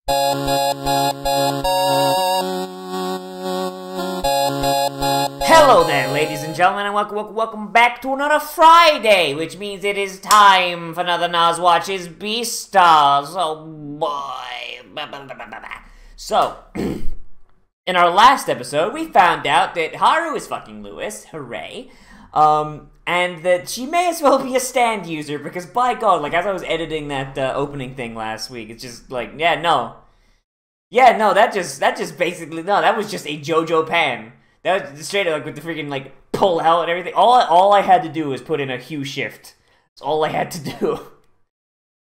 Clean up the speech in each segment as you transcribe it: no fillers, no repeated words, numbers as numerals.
Hello there, ladies and gentlemen, and welcome back to another Friday, which means it is time for another Nozz Watches BEASTARS. Oh boy. So, in our last episode, we found out that Haru is fucking Lewis, hooray, and that she may as well be a stand user, because by God, like, as I was editing that opening thing last week, it's just like, that was just a JoJo Pan. That was straight up, like, with the freaking, like, pull out and everything. All I had to do was put in a hue shift. That's all I had to do.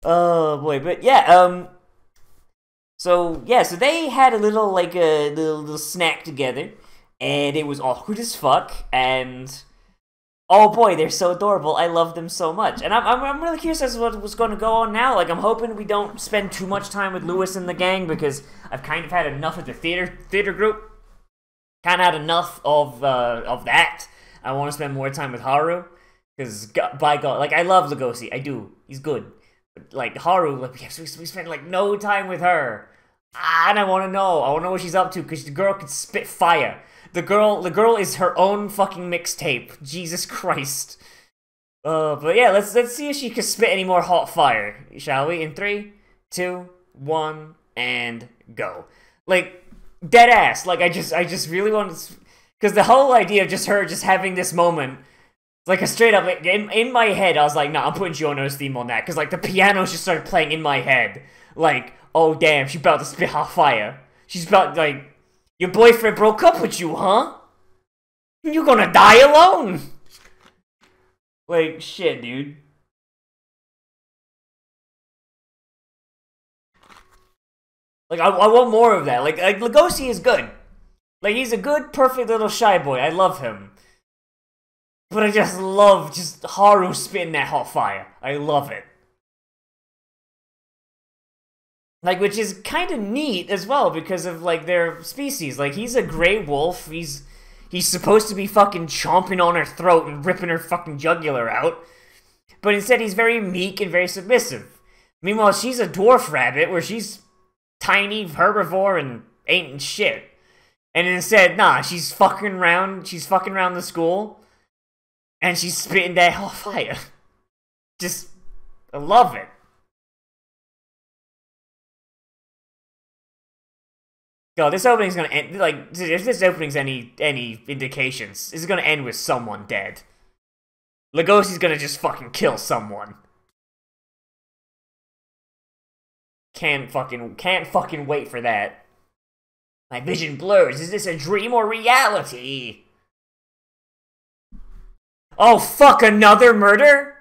Oh, boy. But, yeah, so they had a little, like, a little snack together. And it was awkward as fuck. And, oh, boy, they're so adorable. I love them so much. And I'm really curious as to what's going to go on now. Like, I'm hoping we don't spend too much time with Lewis and the gang, because I've kind of had enough of the theater group. Kind of had enough of that. I want to spend more time with Haru, because by God, like, I love Legoshi, I do. He's good, but like Haru, like, we spent like no time with her, and I want to know what she's up to, because the girl could spit fire. The girl is her own fucking mixtape. Jesus Christ. But yeah, let's see if she can spit any more hot fire, shall we? In 3, 2, 1, and go. Like, dead ass. Like, I just really want to, because the whole idea of just her just having this moment, like, a straight up, like, in my head, I was like, nah, I'm putting Jono's theme on that, because, like, the piano just started playing in my head. Like, oh damn, she's about to spit hot fire. She's about, like, your boyfriend broke up with you, huh? You're gonna die alone. Like, shit, dude. Like, I want more of that. Like Legoshi is good. Like, he's a good, perfect little shy boy. I love him. But I just love Haru spitting that hot fire. I love it. Like, which is kind of neat as well, because of, like, their species. Like, he's a gray wolf. He's supposed to be fucking chomping on her throat and ripping her fucking jugular out. But instead, he's very meek and very submissive. Meanwhile, she's a dwarf rabbit, where she's tiny, herbivore, and ain't shit. And instead, nah, she's fucking around the school, and she's spitting that hot fire. Just, I love it. God, this opening's gonna end, like, if this opening's any indications, this is gonna end with someone dead. Legoshi's gonna just fucking kill someone. Can't fucking wait for that. My vision blurs. Is this a dream or reality? Oh, fuck, another murder?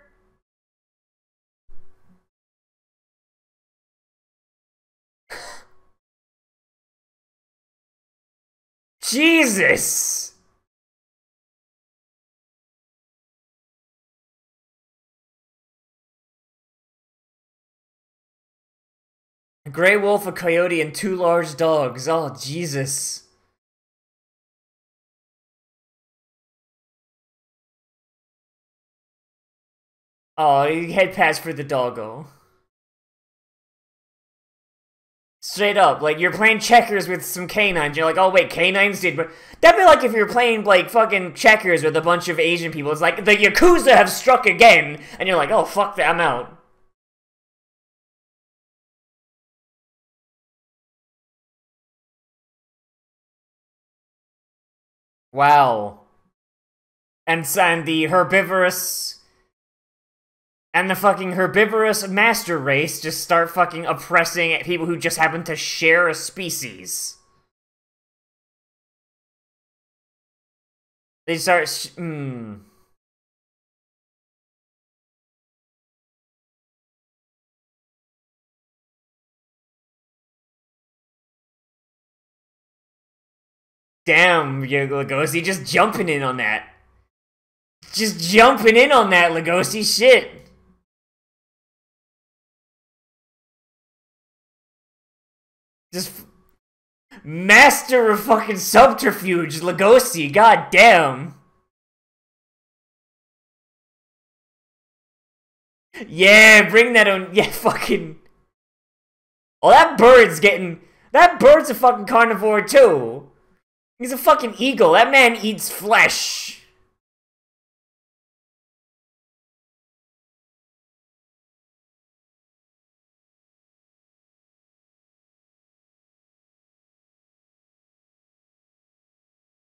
Jesus! A gray wolf, a coyote, and 2 large dogs. Oh, Jesus. Oh, you head pass for the doggo. Straight up, like, you're playing checkers with some canines, you're like, oh wait, canines did, but that'd be like if you're playing, like, fucking checkers with a bunch of Asian people. It's like, the Yakuza have struck again, and you're like, oh, fuck that, I'm out. Wow. And the herbivorous... And the fucking herbivorous master race just start fucking oppressing people who just happen to share a species. They start... Damn, Legoshi, just jumping in on that. Just jumping in on that, Legoshi, shit. Just master of fucking subterfuge, Legoshi, god damn. Yeah, bring that on. Yeah, fucking. Oh, that bird's getting... That bird's a fucking carnivore, too. He's a fucking eagle. That man eats flesh.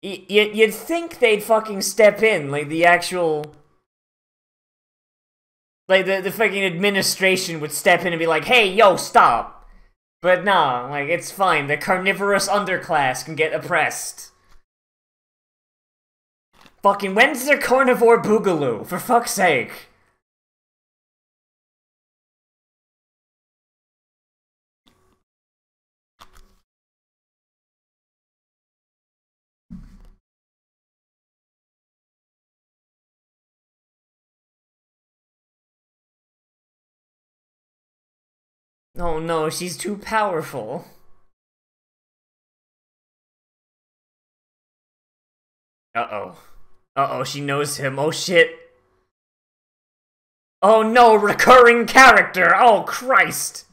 You'd think they'd fucking step in, like, the actual... Like, the fucking administration would step in and be like, hey, yo, stop. But nah, like, it's fine. The carnivorous underclass can get oppressed. Fucking, when's the carnivore boogaloo? For fuck's sake. Oh no, she's too powerful. Uh-oh. Uh-oh, she knows him. Oh shit. Oh no, recurring character! Oh Christ!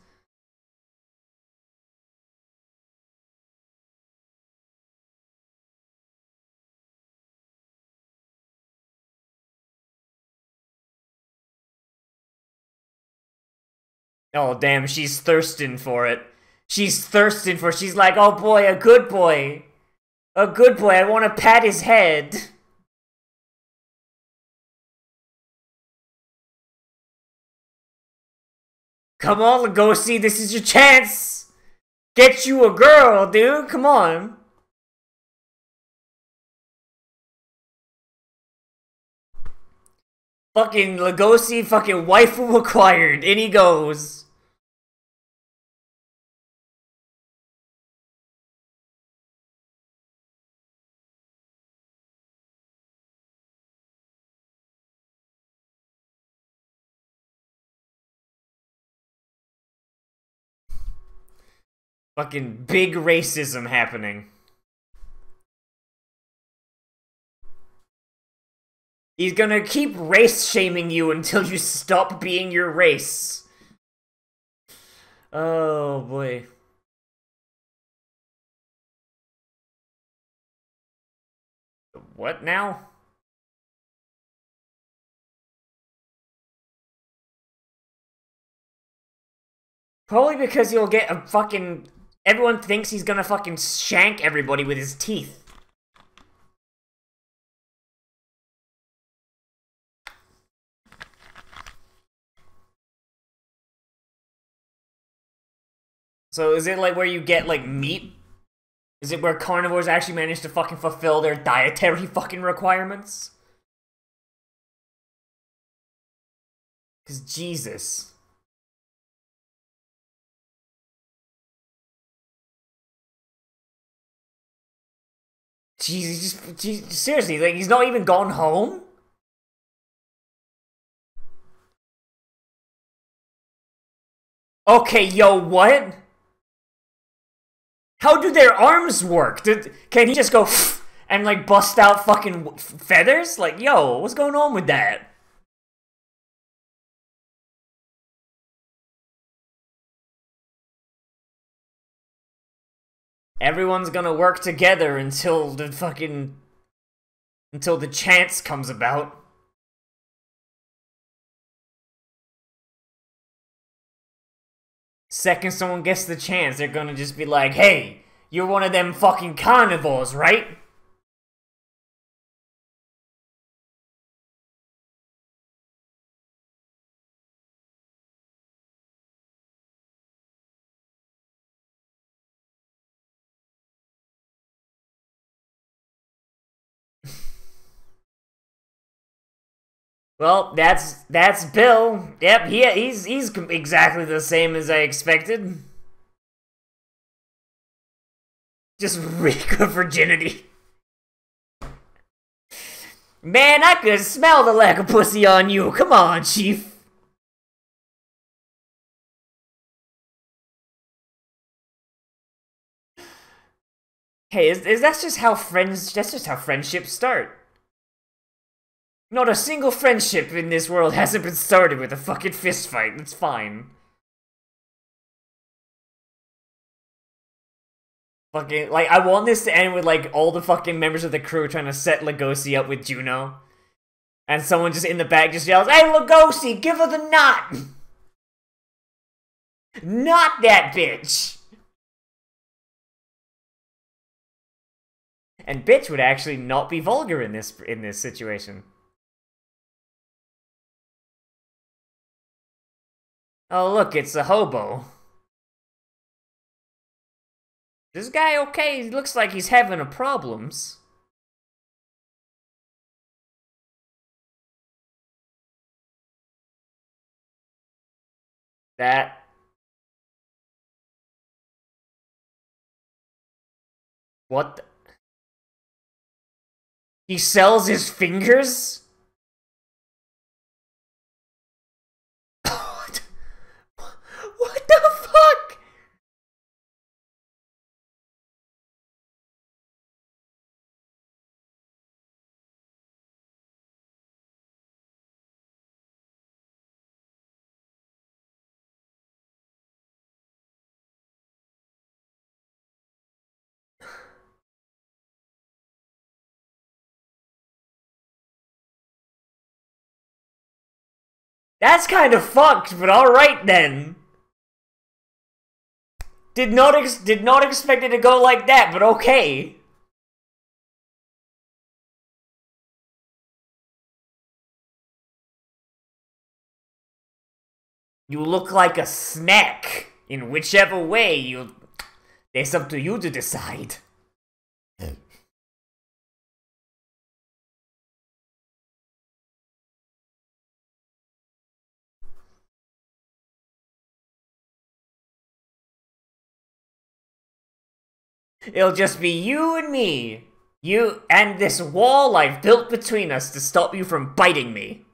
Oh damn, she's thirsting for it. She's thirsting for it. She's like, oh boy, a good boy. A good boy, I want to pat his head. Come on, Lugosi, this is your chance! Get you a girl, dude, come on. Fucking Lugosi, fucking waifu acquired. In he goes. Fucking big racism happening. He's gonna keep race-shaming you until you stop being your race. Oh, boy. What now? Probably because you'll get a fucking... Everyone thinks he's gonna fucking shank everybody with his teeth. So is it like where you get like meat? Is it where carnivores actually manage to fucking fulfill their dietary fucking requirements? Cause Jesus. Jesus, seriously, like he's not even gone home? Okay, yo, what? How do their arms work? Can he just go and like bust out fucking feathers? Like, yo, what's going on with that? Everyone's gonna work together until the fucking... Until the chance comes about. Second someone gets the chance, they're gonna just be like, hey, you're one of them fucking carnivores, right? Well, that's Bill. Yep, he's exactly the same as I expected. Just reek of virginity. Man, I could smell the lack of pussy on you. Come on, Chief. Hey, is that's just how friendships start. Not a single friendship in this world hasn't been started with a fucking fist fight. It's fine. Fucking, like, I want this to end with, like, all the fucking members of the crew trying to set Lugosi up with Juno. And someone just in the back just yells, "Hey, Lugosi, give her the knot!" Not that bitch! And bitch would actually not be vulgar in this situation. Oh, look, it's a hobo. This guy okay? He looks like he's having a problems. That... What the... He sells his fingers? What the fuck? That's kind of fucked, but alright then. Did not expect it to go like that, but okay. You look like a snack. In whichever way you... It's up to you to decide. It'll just be you and me. You and this wall I've built between us to stop you from biting me.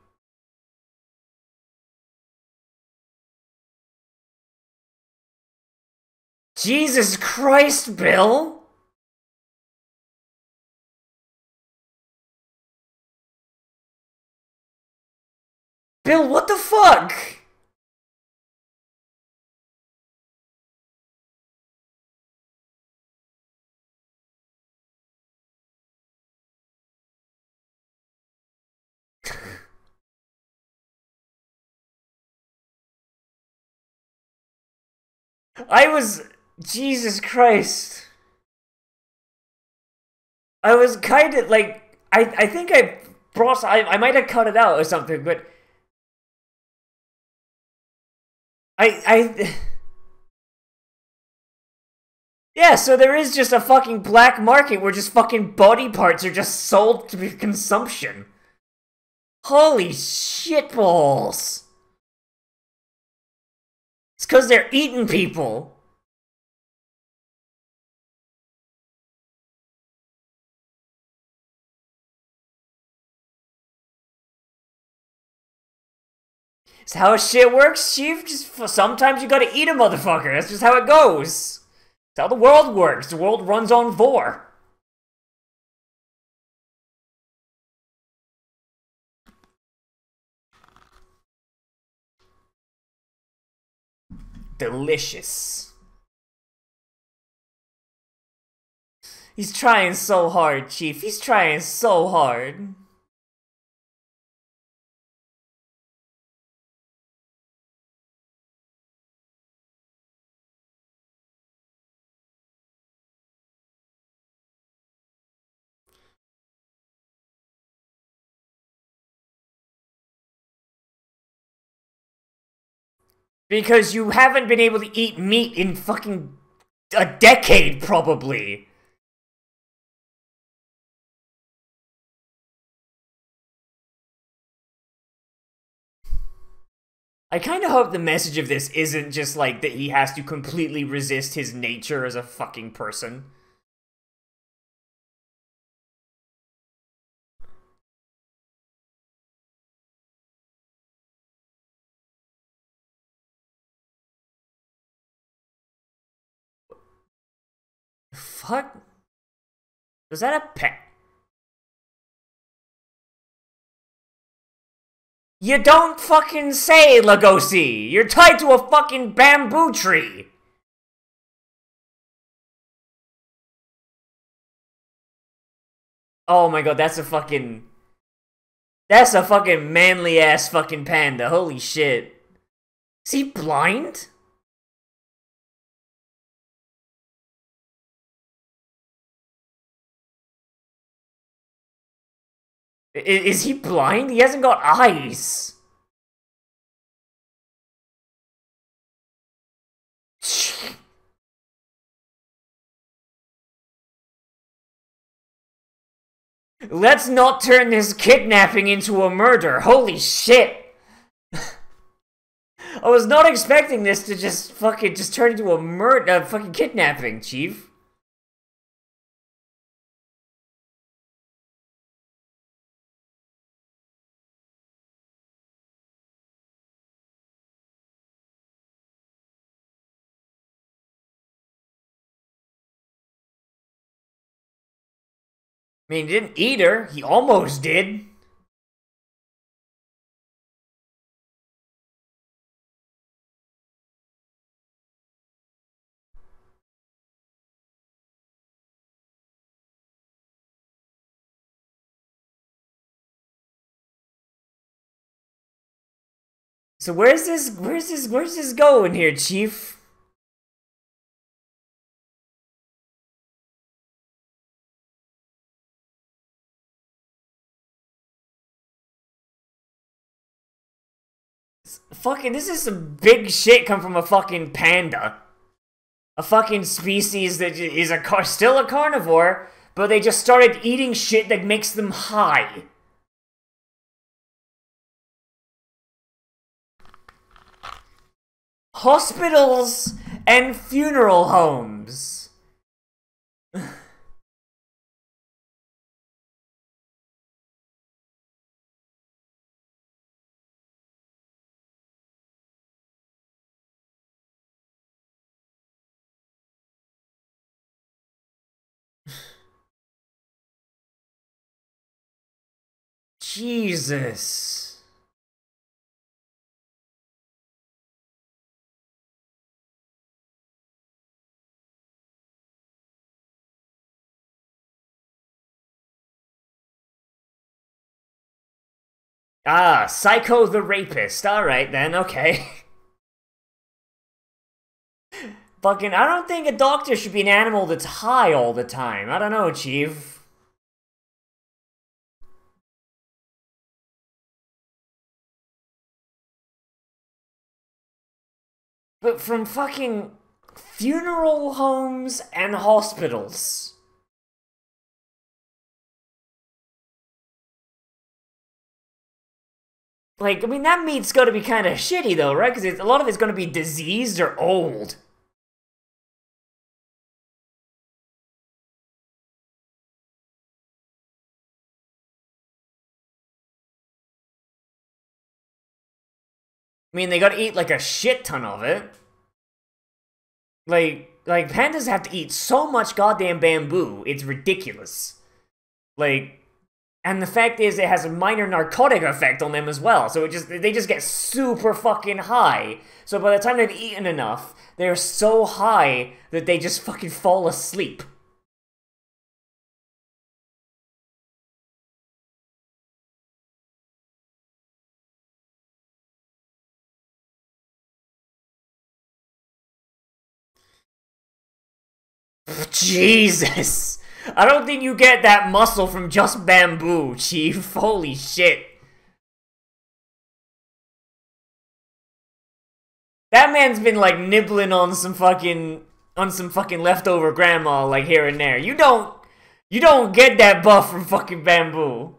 Jesus Christ, Bill! Bill, what the fuck? Jesus Christ. I was kind of like, I think I might have cut it out or something, but yeah, so there is just a fucking black market where just fucking body parts are just sold to consumption. Holy shitballs. It's because they're eating people. It's how shit works, Chief. Just sometimes you gotta eat a motherfucker. That's just how it goes. It's how the world works. The world runs on vor. Delicious. He's trying so hard, Chief. He's trying so hard. Because you haven't been able to eat meat in fucking a decade, probably. I kind of hope the message of this isn't just like that he has to completely resist his nature as a fucking person. Fuck? Was that a pet? You don't fucking say, Lugosi! You're tied to a fucking bamboo tree! Oh my god, that's a fucking... That's a fucking manly-ass fucking panda. Holy shit. Is he blind? Is he blind? He hasn't got eyes. Let's not turn this kidnapping into a murder. Holy shit. I was not expecting this to just fucking just turn into a murder, fucking kidnapping, Chief. I mean, he didn't eat her. He almost did. So where's this going here, Chief? Fucking, this is some big shit come from a fucking panda. A fucking species that is still a carnivore, but they just started eating shit that makes them high. Hospitals and funeral homes. Jesus. Ah, Psycho the Rapist. Alright then, okay. Fucking, I don't think a doctor should be an animal that's high all the time. I don't know, Chief. But from fucking funeral homes and hospitals. Like, I mean, that meat's gotta be kind of shitty though, right? Because a lot of it's gonna be diseased or old. I mean, they gotta eat like a shit ton of it. Like pandas have to eat so much goddamn bamboo, it's ridiculous. Like, and the fact is, it has a minor narcotic effect on them as well. So they just get super fucking high. So by the time they've eaten enough, they're so high that they just fucking fall asleep. Jesus! I don't think you get that muscle from just bamboo, Chief. Holy shit. That man's been like nibbling on some fucking leftover grandma like here and there. You don't get that buff from fucking bamboo.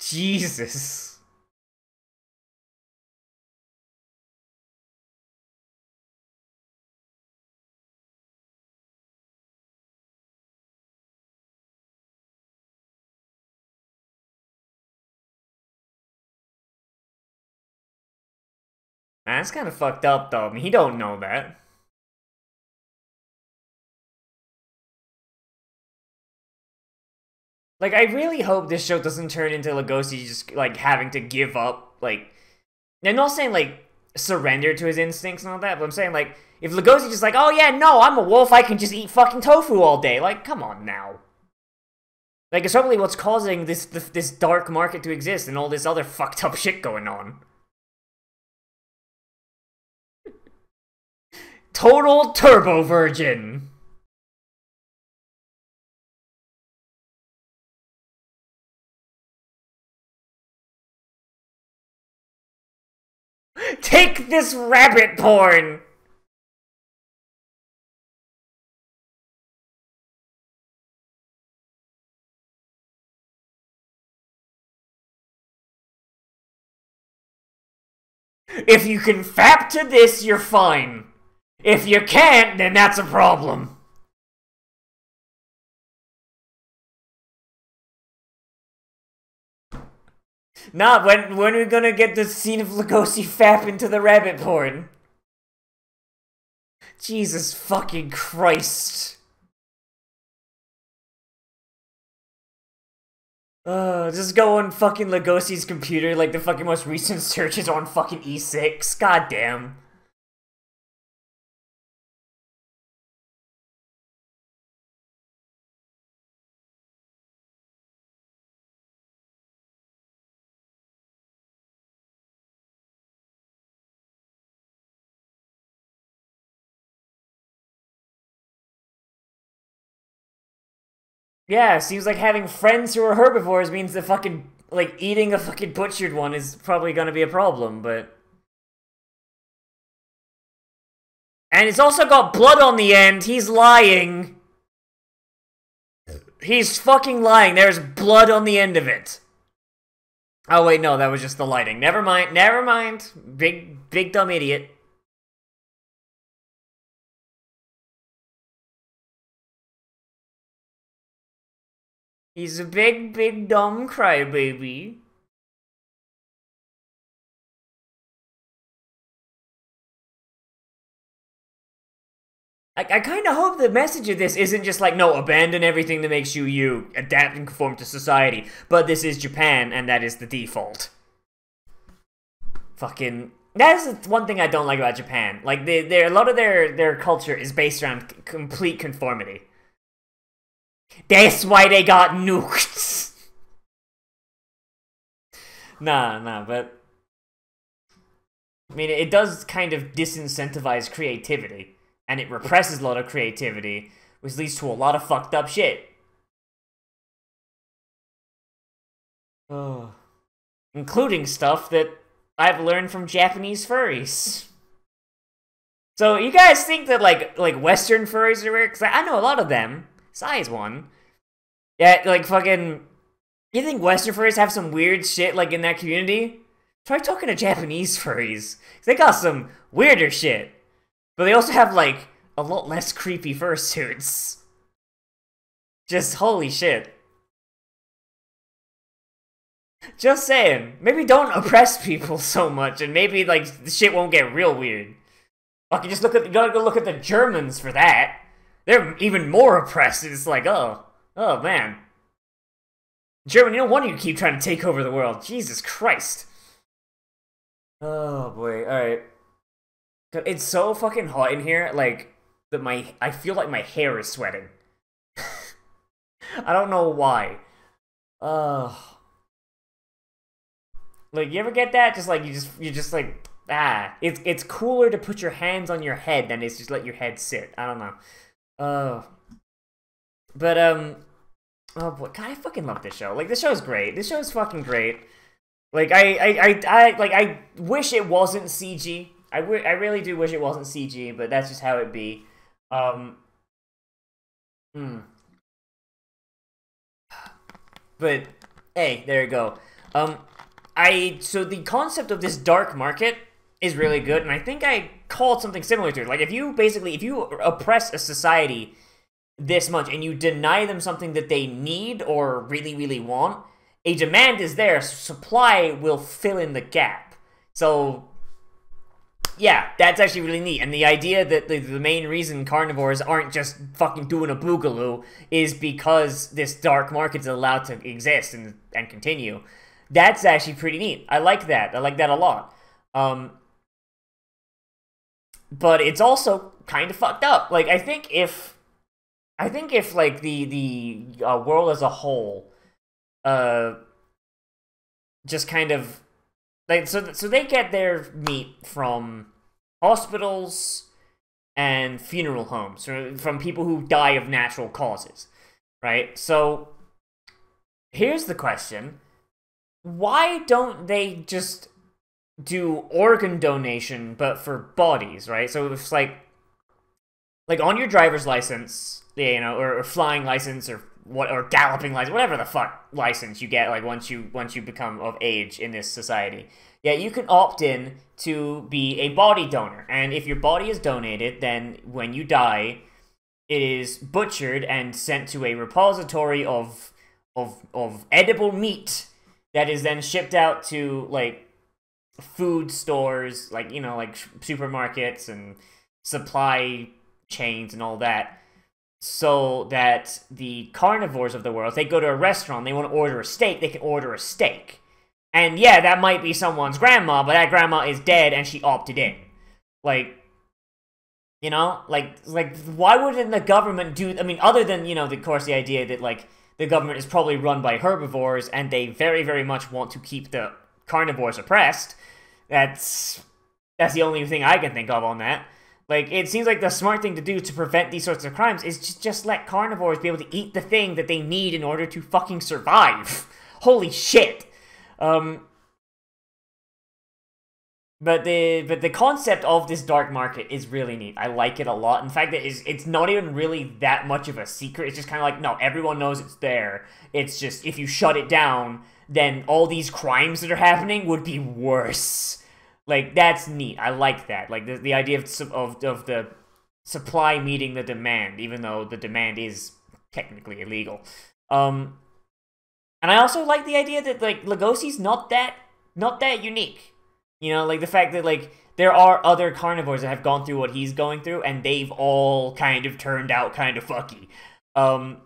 Jesus. That's kind of fucked up, though. I mean, he don't know that. Like, I really hope this show doesn't turn into Lugosi just, like, having to give up, like... I'm not saying, like, surrender to his instincts and all that, but I'm saying, like, if Lugosi just like, oh yeah, no, I'm a wolf, I can just eat fucking tofu all day. Like, come on now. Like, it's probably what's causing this dark market to exist and all this other fucked up shit going on. Total turbo virgin. Take this rabbit porn! If you can fap to this, you're fine. If you can't, then that's a problem. Nah, when are we gonna get the scene of Lugosi fap into the rabbit porn? Jesus fucking Christ. Just go on fucking Lugosi's computer, like the fucking most recent searches on fucking E6. God damn. Yeah, seems like having friends who are herbivores means that fucking, like, eating a fucking butchered one is probably gonna be a problem, but... And it's also got blood on the end, he's lying! He's fucking lying, there's blood on the end of it! Oh wait, no, that was just the lighting. Never mind, never mind! Big dumb idiot. He's a big dumb crybaby. I kind of hope the message of this isn't just like, no, abandon everything that makes you you, adapt and conform to society, but this is Japan, and that is the default. Fucking... That is one thing I don't like about Japan. Like, a lot of their culture is based around complete conformity. That's why they got nuked. Nah, but... I mean, it does kind of disincentivize creativity, and it represses a lot of creativity, which leads to a lot of fucked up shit. Oh. Including stuff that I've learned from Japanese furries. So, you guys think that, like Western furries are weird? Because I know a lot of them. Size one. Yeah, like, fucking... You think Western furries have some weird shit, like, in that community? Try talking to Japanese furries. They got some weirder shit. But they also have, like, a lot less creepy fursuits. Just holy shit. Just saying. Maybe don't oppress people so much, and maybe, like, the shit won't get real weird. Fucking just look at... You gotta go look at the Germans for that. They're even more oppressed. It's like, oh man. Germany, no wonder you keep trying to take over the world. Jesus Christ. Oh boy, alright. It's so fucking hot in here, like, that I feel like my hair is sweating. I don't know why. Like, you ever get that? Just like, you just like, it's cooler to put your hands on your head than it's just let your head sit. I don't know. Oh boy, God, I fucking love this show. Like, this show's great. This show's fucking great. Like, I wish it wasn't CG. I really do wish it wasn't CG, but that's just how it be. But, hey, there you go. So the concept of this dark market is really good, and I think I called something similar to it. Like, if you oppress a society this much and you deny them something that they need or really want, a demand is there, so supply will fill in the gap. So Yeah, that's actually really neat. And the idea that the main reason carnivores aren't just fucking doing a boogaloo is because this dark market is allowed to exist and continue. That's actually pretty neat. I like that. I like that a lot. But it's also kind of fucked up. Like, I think if like the world as a whole, just kind of like so they get their meat from hospitals and funeral homes, or from people who die of natural causes, right? So here's the question: why don't they just do organ donation, but for bodies, right? So it's like on your driver's license, you know, or flying license, or galloping license, whatever the fuck license you get, like once you become of age in this society. Yeah, you can opt in to be a body donor, and if your body is donated, then when you die, it is butchered and sent to a repository of edible meat that is then shipped out to like food stores, like, you know, like supermarkets and supply chains and all that, so that the carnivores of the world, if they go to a restaurant, they want to order a steak, they can order a steak. And yeah, that might be someone's grandma, but that grandma is dead and she opted in. Like, you know, like why wouldn't the government do? I mean, other than, you know, of course, the idea that like the government is probably run by herbivores and they very, very much want to keep the carnivores oppressed. That's the only thing I can think of on that. Like, it seems like the smart thing to do to prevent these sorts of crimes is just let carnivores be able to eat the thing that they need in order to fucking survive. Holy shit. But the concept of this dark market is really neat. I like it a lot. In fact, it's not even really that much of a secret. It's just kind of like, no, everyone knows it's there. It's just, if you shut it down, then all these crimes that are happening would be worse. Like, that's neat. I like that. Like, the idea of the supply meeting the demand, even though the demand is technically illegal. And I also like the idea that, like, Lugosi's not that unique. You know, like, the fact that, like, there are other carnivores that have gone through what he's going through, and they've all kind of turned out kind of fucky. And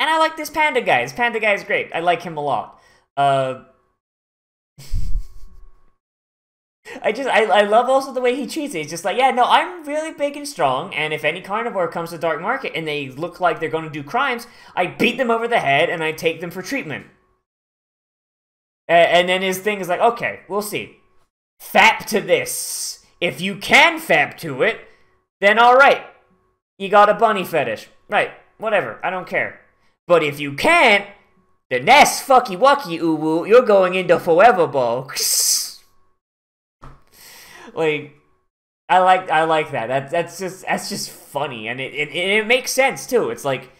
I like this panda guy. This panda guy is great. I like him a lot. I love also the way he treats it. He's just like, yeah, no, I'm really big and strong, and if any carnivore comes to Dark Market and they look like they're going to do crimes, I beat them over the head and I take them for treatment. And then his thing is like, okay, we'll see. Fap to this. If you can fap to it, then alright. You got a bunny fetish. Right, whatever, I don't care. But if you can't, then that's fucky wucky uwu, you're going into forever box. Like, I like that. That's just funny, and it makes sense too. It's like,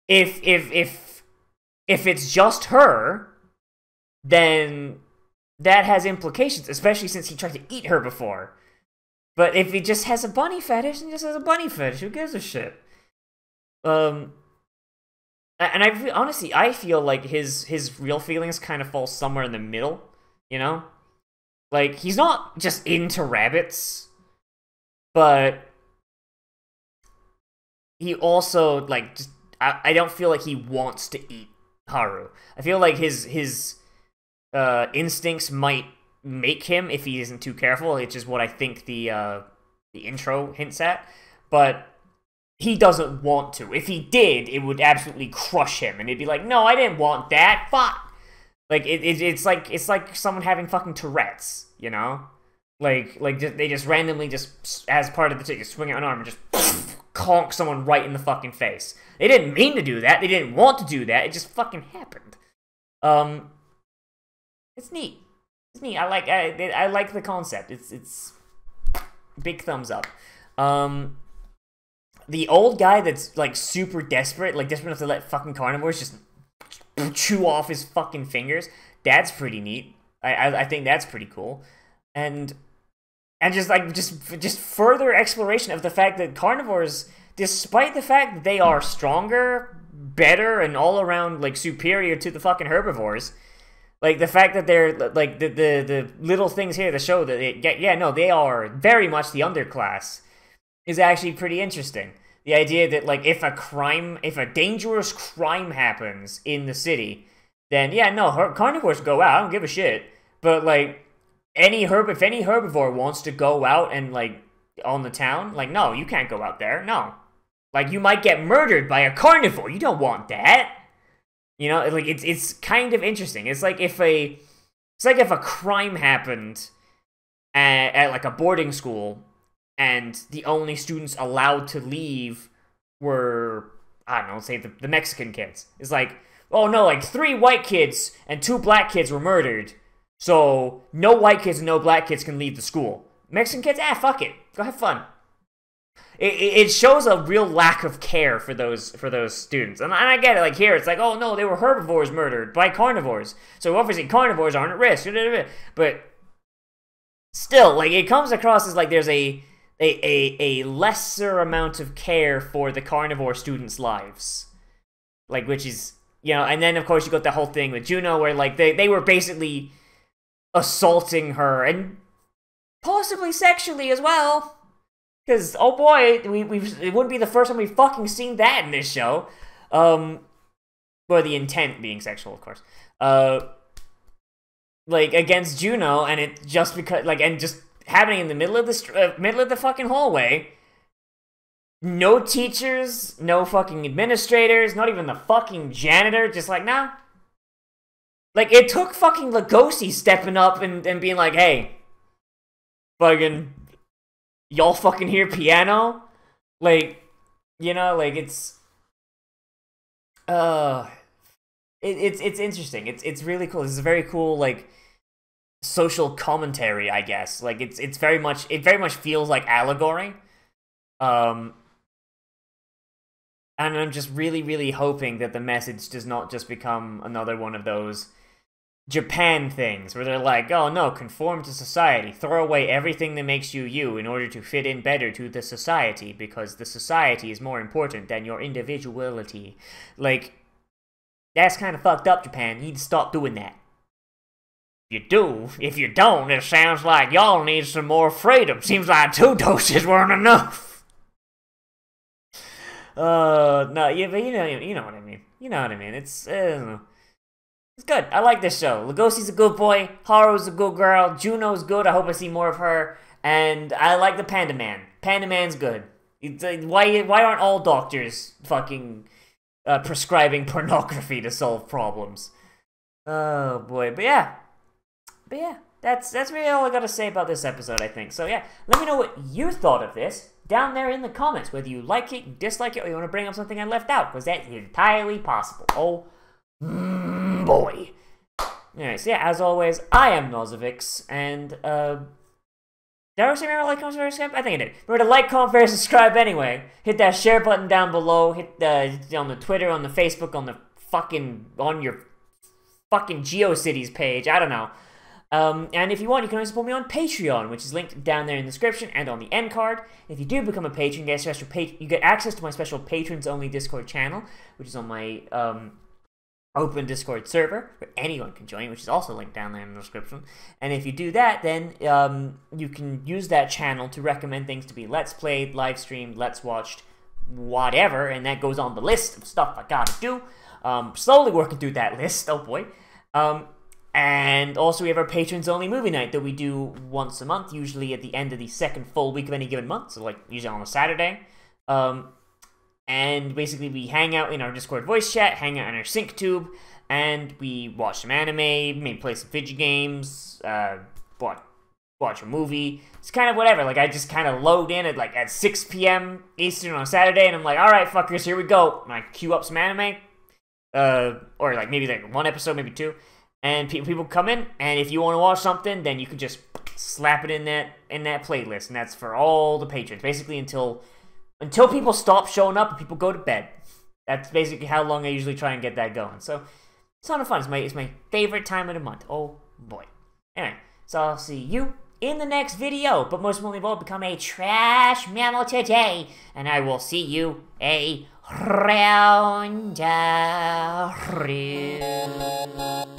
if it's just her, then that has implications, especially since he tried to eat her before. But if he just has a bunny fetish, and just has a bunny fetish, who gives a shit? And honestly, I feel like his real feelings kind of fall somewhere in the middle, you know? Like, he's not just into rabbits, but he also, like, just, I don't feel like he wants to eat Haru. I feel like his instincts might make him if he isn't too careful, which is what I think the intro hints at, but he doesn't want to. If he did, it would absolutely crush him, and he'd be like, no, I didn't want that, fuck! Like, it's like someone having fucking Tourette's, you know? Like they just randomly, just as part of the just swing out an arm and just conk someone right in the fucking face. They didn't mean to do that. They didn't want to do that. It just fucking happened. It's neat. It's neat. I like the concept. It's big thumbs up. The old guy that's like super desperate enough to let fucking carnivores just chew off his fucking fingers. That's pretty neat. I think that's pretty cool, and just further exploration of the fact that carnivores, despite the fact that they are stronger, better, and all around like superior to the fucking herbivores, Like, the fact that they're, like, the little things here that show that, they are very much the underclass is actually pretty interesting. The idea that, like, if a dangerous crime happens in the city, then, yeah, no, carnivores go out, I don't give a shit. But, like, if any herbivore wants to go out and, like, on the town, like, no, you can't go out there, no. Like, you might get murdered by a carnivore, you don't want that. You know, like, it's kind of interesting. It's like if a crime happened at like, a boarding school, and the only students allowed to leave were, I don't know, say the Mexican kids. It's like, oh no, like 3 white kids and 2 black kids were murdered, so no white kids and no black kids can leave the school. Mexican kids, fuck it, go have fun. It shows a real lack of care for those students, and I get it. Like here, it's like, oh no, they were herbivores murdered by carnivores, so obviously carnivores aren't at risk. But still, like, it comes across as like there's a lesser amount of care for the carnivore students' lives, like, which is, you know. And then of course you got the whole thing with Juno, where like they were basically assaulting her and possibly sexually as well. Because, oh boy, it wouldn't be the first time we've fucking seen that in this show. Or the intent being sexual, of course. Like, against Juno, and it just because, like, and just happening in the middle of the fucking hallway. No teachers, no fucking administrators, not even the fucking janitor, just like, nah. Like, it took fucking Lugosi stepping up and being like, hey, fucking, y'all fucking hear piano? Like, you know, like, it's interesting. It's really cool. It's a very cool, like, social commentary, I guess. Like, it very much feels like allegory. And I'm just really, really hoping that the message does not just become another one of those Japan things, where they're like, oh no, conform to society, throw away everything that makes you you in order to fit in better to the society, because the society is more important than your individuality. Like, that's kind of fucked up, Japan. You need to stop doing that. If you don't, it sounds like y'all need some more freedom. Seems like 2 doses weren't enough. No, yeah, but you know what I mean. You know what I mean. It's good. I like this show. Lugosi's a good boy. Haru's a good girl. Juno's good. I hope I see more of her. And I like the Panda Man. Panda Man's good. It's like, why aren't all doctors fucking prescribing pornography to solve problems? Oh boy. But yeah, that's really all I gotta say about this episode, I think. So yeah, let me know what you thought of this down there in the comments, whether you like it, dislike it, or you want to bring up something I left out, because that's entirely possible. Oh boy. Anyway, so yeah, as always, I am Nozz, and did I already say remember to like, comment, share, subscribe? I think I did. Remember to like, comment, share, subscribe anyway. Hit that share button down below. Hit on the Twitter, on the Facebook, on your fucking GeoCities page. I don't know. And if you want, you can always support me on Patreon, which is linked down there in the description and on the end card. If you do become a patron, you get access to my special patrons-only Discord channel, which is on my open Discord server, where anyone can join, which is also linked down there in the description. And if you do that, then you can use that channel to recommend things to be Let's Played, live streamed, Let's Watched, whatever, and that goes on the list of stuff I gotta do. Slowly working through that list, oh boy. And also we have our patrons-only movie night that we do once a month, usually at the end of the second full week of any given month, so like usually on a Saturday. And basically we hang out in our Discord voice chat, hang out in our sync tube, and we watch some anime, maybe play some video games, watch a movie. It's kind of whatever. Like, I just kind of load in at 6 p.m. Eastern on a Saturday, and I'm like, alright, fuckers, here we go. And I queue up some anime, or like maybe like 1 episode, maybe 2. And people come in, and if you want to watch something, then you can just slap it in that playlist, and that's for all the patrons, basically until people stop showing up and people go to bed. That's basically how long I usually try and get that going. So it's a ton of fun. It's my favorite time of the month. Oh boy. Anyway, so I'll see you in the next video. But most importantly of all, become a trash mammal today, and I will see you around the room.